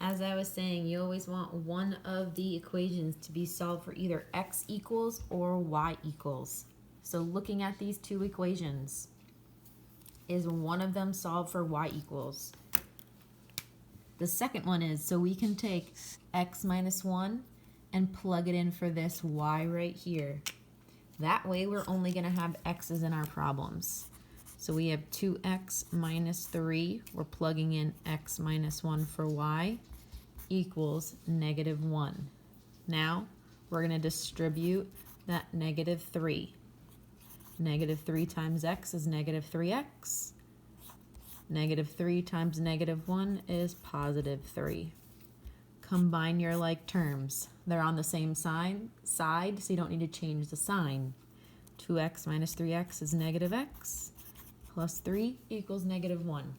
as I was saying, you always want one of the equations to be solved for either x equals or y equals. So looking at these two equations, is one of them solved for y equals? The second one is, so we can take x minus 1 and plug it in for this y right here. That way we're only going to have x's in our problems. So we have 2x minus 3, we're plugging in x minus 1 for y, equals negative 1. Now we're going to distribute that negative 3. Negative 3 times x is negative 3x. Negative 3 times negative 1 is positive 3. Combine your like terms. They're on the same side, so you don't need to change the sign. 2x minus 3x is negative x, plus 3 equals negative 1.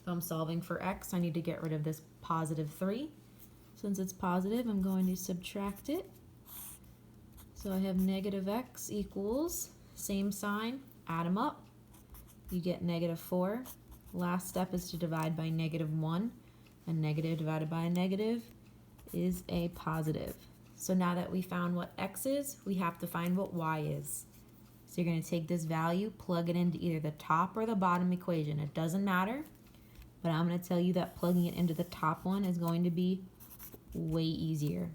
If I'm solving for x, I need to get rid of this positive 3. Since it's positive, I'm going to subtract it. So I have negative x equals, same sign, add them up. You get negative 4. Last step is to divide by negative 1. A negative divided by a negative is a positive. So now that we found what x is, we have to find what y is. So you're going to take this value, plug it into either the top or the bottom equation. It doesn't matter, but I'm going to tell you that plugging it into the top one is going to be way easier.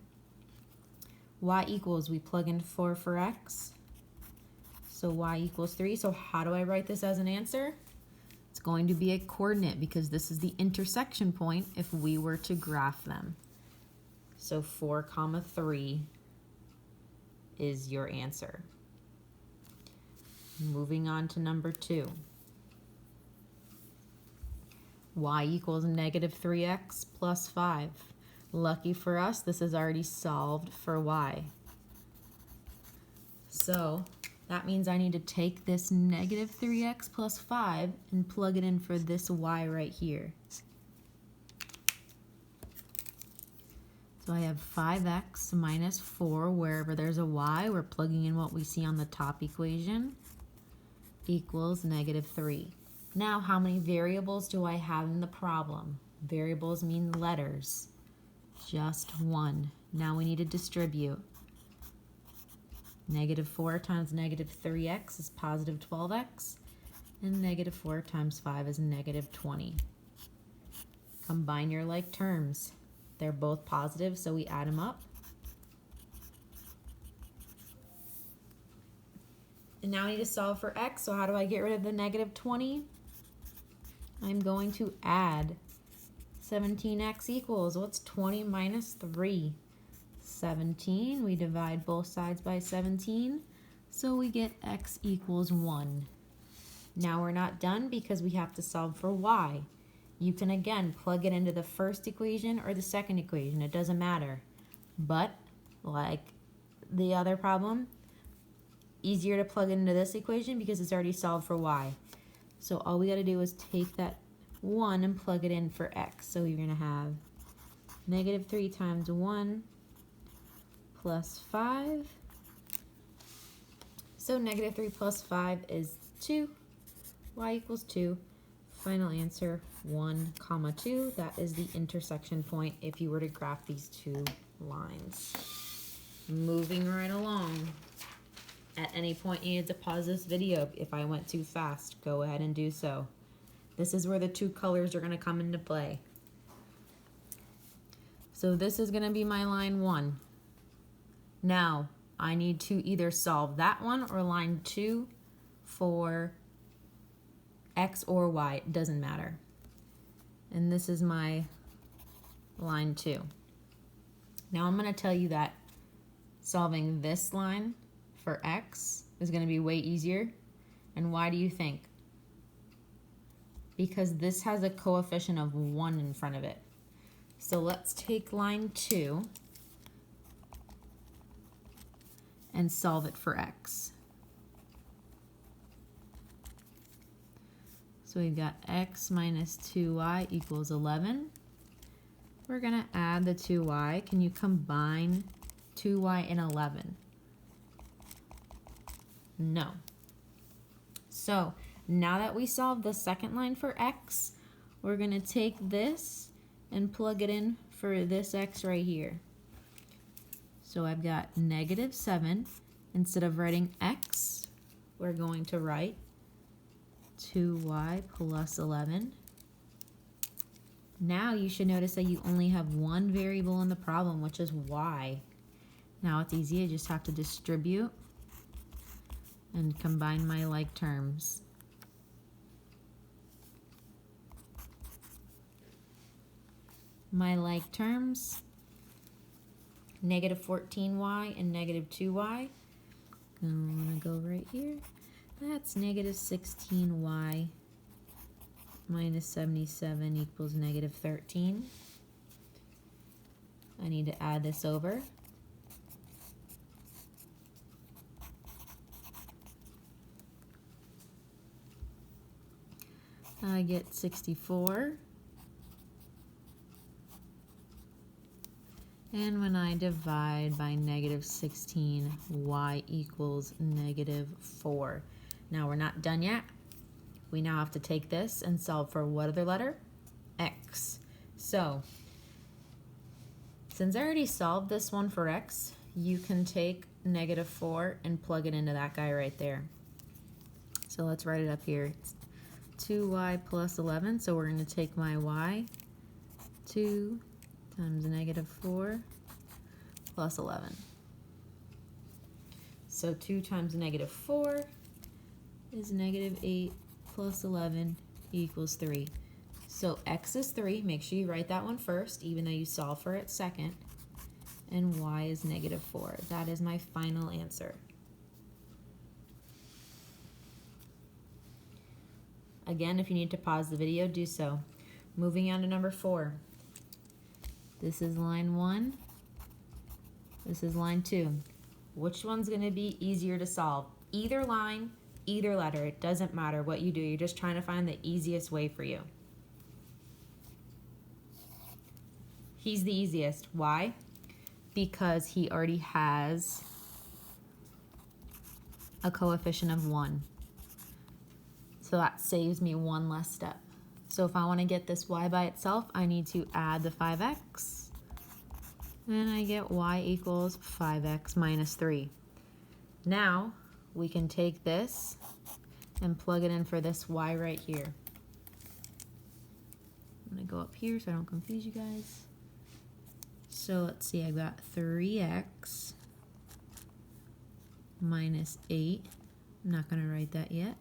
Y equals, we plug in 4 for x. So y equals 3. So how do I write this as an answer? It's going to be a coordinate because this is the intersection point if we were to graph them. So 4, 3 is your answer. Moving on to number 2. Y equals negative 3x plus 5. Lucky for us, this is already solved for y. So that means I need to take this negative 3x plus 5 and plug it in for this y right here. So I have 5x minus 4, wherever there's a y, we're plugging in what we see on the top equation, equals negative 3. Now, how many variables do I have in the problem? Variables mean letters. Just one. Now we need to distribute. Negative 4 times negative 3x is positive 12x, and negative 4 times 5 is negative 20. Combine your like terms. They're both positive, so we add them up. And now I need to solve for x, so how do I get rid of the negative 20? I'm going to add 17x equals, what's 20 minus 3? 17. We divide both sides by 17, so we get x equals 1. Now we're not done because we have to solve for y. You can again plug it into the first equation or the second equation, it doesn't matter. But like the other problem, easier to plug it into this equation because it's already solved for y. So all we got to do is take that 1 and plug it in for x. So you're going to have negative 3 times 1 plus 5. So negative 3 plus 5 is 2. Y equals 2. Final answer 1, 2. That is the intersection point if you were to graph these two lines. Moving right along. At any point you need to pause this video. If I went too fast, go ahead and do so. This is where the two colors are going to come into play. So this is going to be my line 1. Now, I need to either solve that one or line 2 for x or y. It doesn't matter. And this is my line 2. Now I'm going to tell you that solving this line for x is going to be way easier. And why do you think? Because this has a coefficient of 1 in front of it. So let's take line 2 and solve it for x. So we've got x minus 2y equals 11. We're going to add the 2y. Can you combine 2y and 11? No. So now that we solved the second line for x, we're going to take this and plug it in for this x right here. So I've got -7. Instead of writing x, we're going to write 2y plus 11. Now you should notice that you only have one variable in the problem, which is y. Now it's easy, I just have to distribute and combine my like terms. My like terms, -14y and -2y. I'm gonna go right here. That's -16y minus 77 equals -13. I need to add this over. I get 64. And when I divide by -16, y equals -4. Now we're not done yet. We now have to take this and solve for what other letter? X. So, since I already solved this one for x, you can take -4 and plug it into that guy right there. So let's write it up here. It's 2y plus 11, so we're going to take my y, 2 times -4 plus 11. So 2 times -4 is -8 plus 11 equals 3. So x is 3. Make sure you write that one first, even though you solve for it second. And y is -4. That is my final answer. Again, if you need to pause the video, do so. Moving on to number 4. This is line 1. This is line 2. Which one's going to be easier to solve? Either line, either letter. It doesn't matter what you do. You're just trying to find the easiest way for you. He's the easiest. Why? Because he already has a coefficient of 1. So that saves me one less step. So if I want to get this y by itself, I need to add the 5x. And I get y equals 5x minus 3. Now we can take this and plug it in for this y right here. I'm going to go up here so I don't confuse you guys. So let's see, I've got 3x minus 8. I'm not going to write that yet.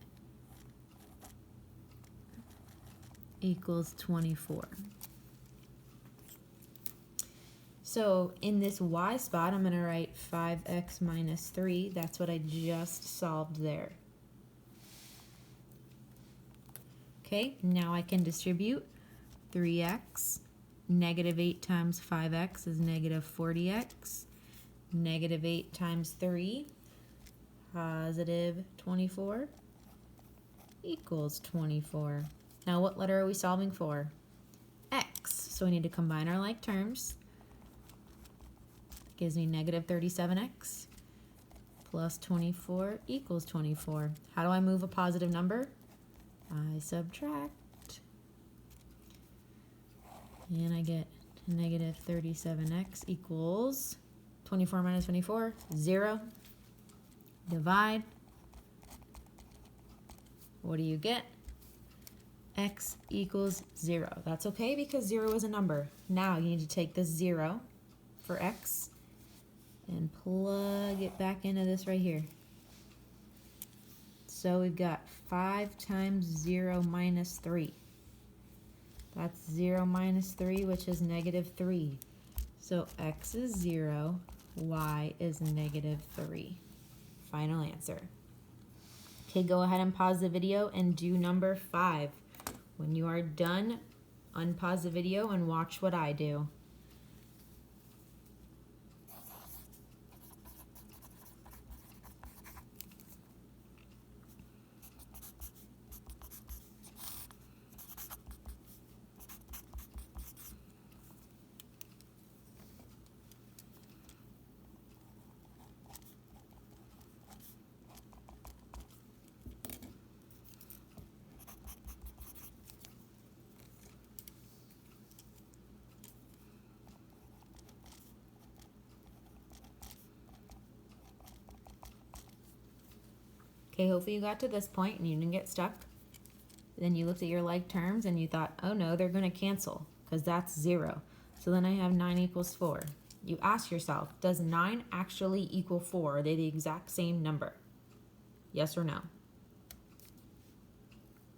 Equals 24. So in this y spot, I'm going to write 5x minus 3. That's what I just solved there. Okay, now I can distribute 3x. -8 times 5x is -40x. -8 times 3, positive 24, equals 24. Now what letter are we solving for? X. So we need to combine our like terms. That gives me -37x plus 24 equals 24. How do I move a positive number? I subtract. And I get -37x equals 24 minus 24, 0. Divide. What do you get? X equals 0. That's okay because 0 is a number. Now you need to take this 0 for x and plug it back into this right here. So we've got 5 times 0 minus 3. That's 0 minus 3, which is -3. So x is 0, y is -3. Final answer. Okay, go ahead and pause the video and do number 5. When you are done, unpause the video and watch what I do. Okay, hopefully you got to this point and you didn't get stuck. Then you looked at your like terms and you thought, oh no, they're going to cancel because that's 0. So then I have 9 equals 4. You ask yourself, does 9 actually equal 4? Are they the exact same number? Yes or no?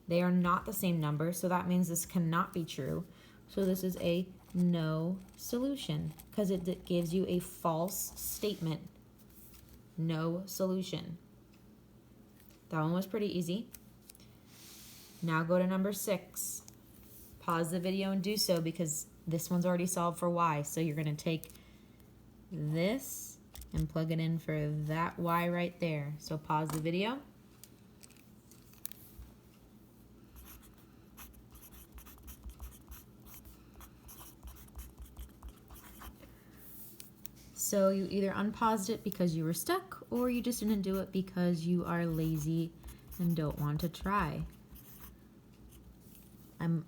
They are not the same number, so that means this cannot be true. So this is a no solution because it gives you a false statement. No solution. That one was pretty easy. Now go to number 6. Pause the video and do so because this one's already solved for y. So you're going to take this and plug it in for that y right there. So pause the video. So you either unpaused it because you were stuck or you just didn't do it because you are lazy and don't want to try.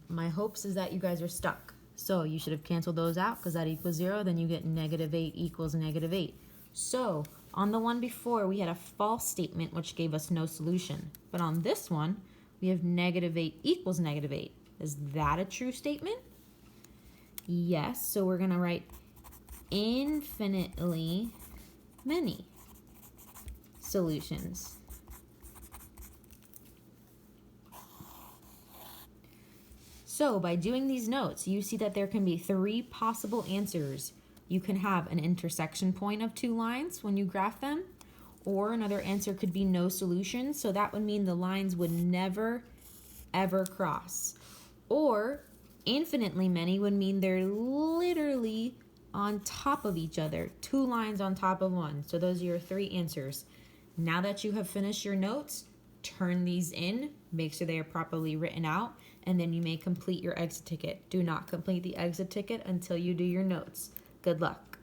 My hopes is that you guys are stuck. So you should have canceled those out because that equals 0. Then you get -8 equals -8. So on the one before, we had a false statement which gave us no solution. But on this one, we have -8 equals -8. Is that a true statement? Yes. So we're going to write infinitely many solutions. So by doing these notes, you see that there can be 3 possible answers. You can have an intersection point of 2 lines when you graph them, or another answer could be no solution. So that would mean the lines would never, ever cross. Or infinitely many would mean they're literally on top of each other, 2 lines on top of one. So those are your 3 answers. Now that you have finished your notes, turn these in, make sure they are properly written out, and then you may complete your exit ticket. Do not complete the exit ticket until you do your notes. Good luck.